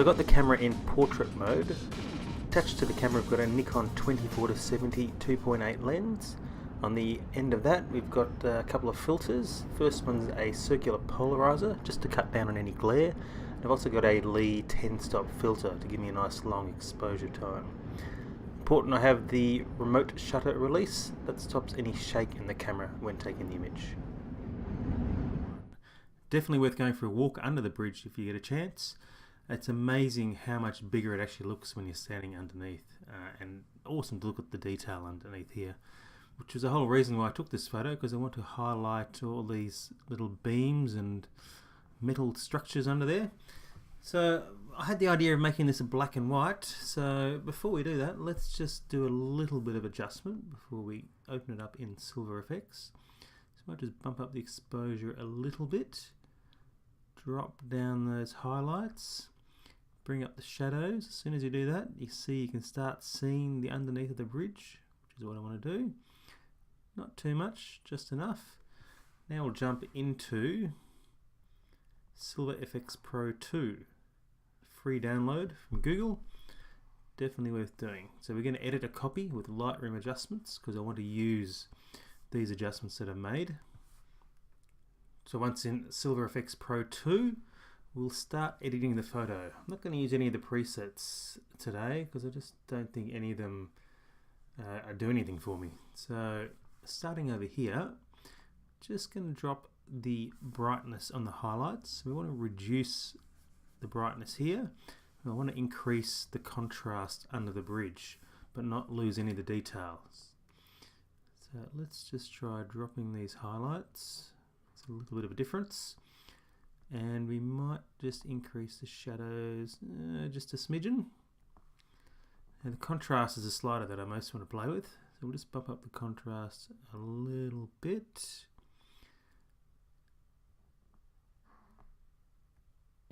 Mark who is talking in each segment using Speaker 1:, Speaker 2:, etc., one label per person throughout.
Speaker 1: I've got the camera in portrait mode. Attached to the camera we've got a Nikon 24-70 2.8 lens. On the end of that we've got a couple of filters. First one's a circular polarizer just to cut down on any glare. I've also got a Lee 10-stop filter to give me a nice long exposure time. Important, I have the remote shutter release that stops any shake in the camera when taking the image. Definitely worth going for a walk under the bridge if you get a chance. It's amazing how much bigger it actually looks when you're standing underneath, and awesome to look at the detail underneath here, which was the whole reason why I took this photo, because I want to highlight all these little beams and metal structures under there. So I had the idea of making this a black and white, so before we do that, let's just do a little bit of adjustment before we open it up in Silver EFEX. So I might just bump up the exposure a little bit, drop down those highlights, bring up the shadows. As soon as you do that, you see you can start seeing the underneath of the bridge, which is what I want to do. Not too much, just enough. Now we'll jump into Silver EFEX Pro 2. Free download from Google. Definitely worth doing. So we're going to edit a copy with Lightroom adjustments because I want to use these adjustments that I've made. So once in Silver EFEX Pro 2, we'll start editing the photo. I'm not going to use any of the presets today because I just don't think any of them do anything for me. So starting over here, just going to drop the brightness on the highlights. We want to reduce the brightness here. I want to increase the contrast under the bridge, but not lose any of the details. So let's just try dropping these highlights. It's a little bit of a difference. And we might just increase the shadows just a smidgen. And the contrast is a slider that I most want to play with. So we'll just bump up the contrast a little bit.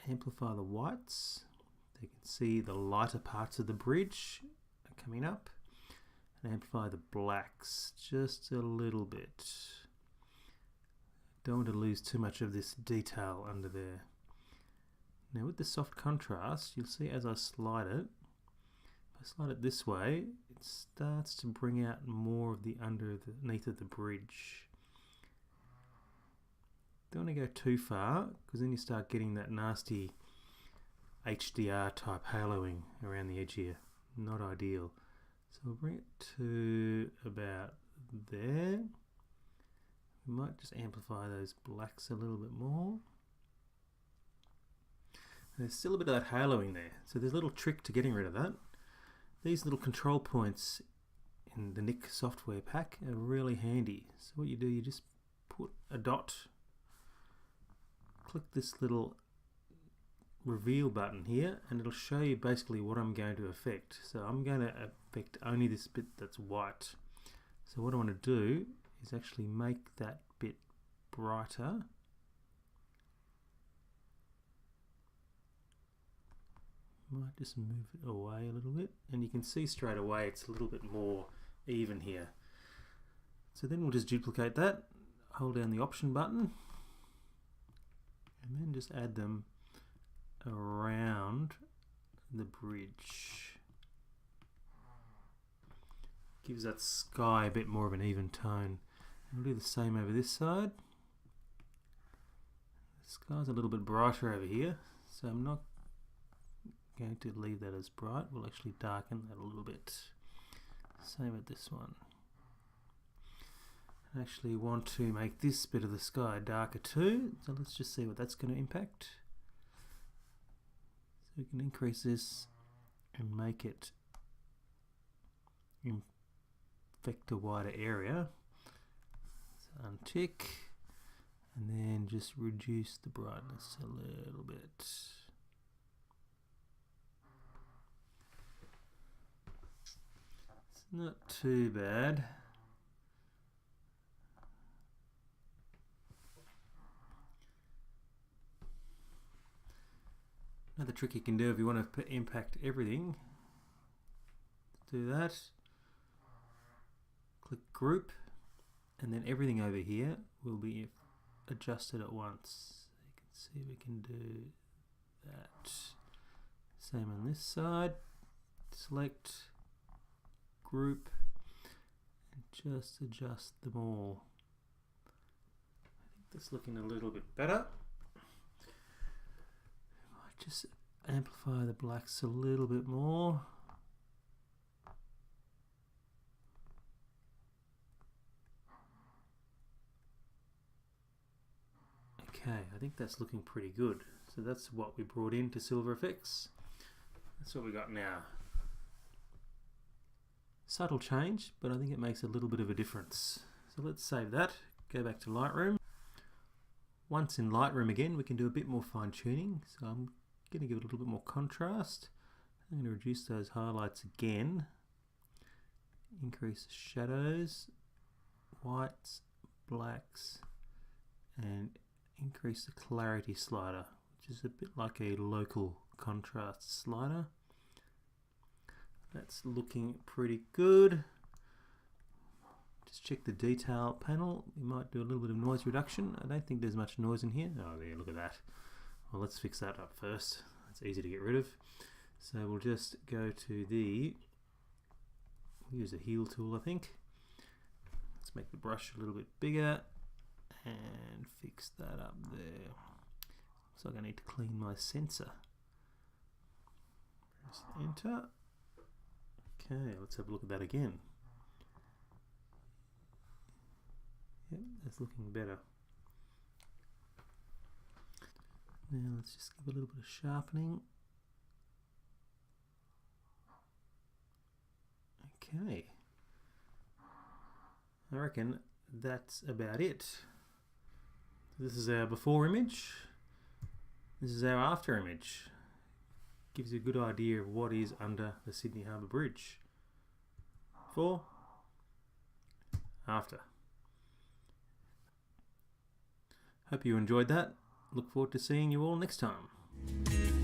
Speaker 1: Amplify the whites. You can see the lighter parts of the bridge are coming up. And amplify the blacks just a little bit. Don't want to lose too much of this detail under there. Now with the soft contrast, you'll see as I slide it, if I slide it this way, it starts to bring out more of the underneath of the bridge. Don't want to go too far, because then you start getting that nasty HDR type haloing around the edge here. Not ideal. So we'll bring it to about there. We might just amplify those blacks a little bit more. And there's still a bit of that haloing there. So there's a little trick to getting rid of that. These little control points in the Nik software pack are really handy. So what you do, you just put a dot, click this little reveal button here, and it'll show you basically what I'm going to affect. So I'm going to affect only this bit that's white. So what I want to do is actually make that bit brighter. Might just move it away a little bit, and you can see straight away it's a little bit more even here. So then we'll just duplicate that, hold down the option button, and then just add them around the bridge. Gives that sky a bit more of an even tone. And we'll do the same over this side. The sky's a little bit brighter over here, so I'm not going to leave that as bright. We'll actually darken that a little bit. Same with this one. I actually want to make this bit of the sky darker too, so let's just see what that's going to impact. So we can increase this and make it affect a wider area. So untick, and then just reduce the brightness a little bit. It's not too bad. Another trick you can do if you want to impact everything, do that, click group, and then everything over here will be adjusted at once. You can see we can do that. Same on this side. Select, group, and just adjust them all. I think that's looking a little bit better. Might just amplify the blacks a little bit more. Okay, I think that's looking pretty good. So that's what we brought into Silver EFEX. That's what we got now. Subtle change, but I think it makes a little bit of a difference. So let's save that, go back to Lightroom. Once in Lightroom again, we can do a bit more fine tuning. So I'm going to give it a little bit more contrast. I'm going to reduce those highlights again. Increase the shadows, whites, blacks, and increase the clarity slider, which is a bit like a local contrast slider. That's looking pretty good. Just check the detail panel. You might do a little bit of noise reduction. I don't think there's much noise in here. Oh, there, look at that. Well, let's fix that up first. It's easy to get rid of. So we'll just go to the, we'll use the heal tool, I think. Let's make the brush a little bit bigger and fix that up there. Looks like I need to clean my sensor. Press enter. Okay, let's have a look at that again. Yep, that's looking better. Now let's just give a little bit of sharpening. Okay. I reckon that's about it. This is our before image. This is our after image. Gives you a good idea of what is under the Sydney Harbour Bridge. Before, after. Hope you enjoyed that. Look forward to seeing you all next time.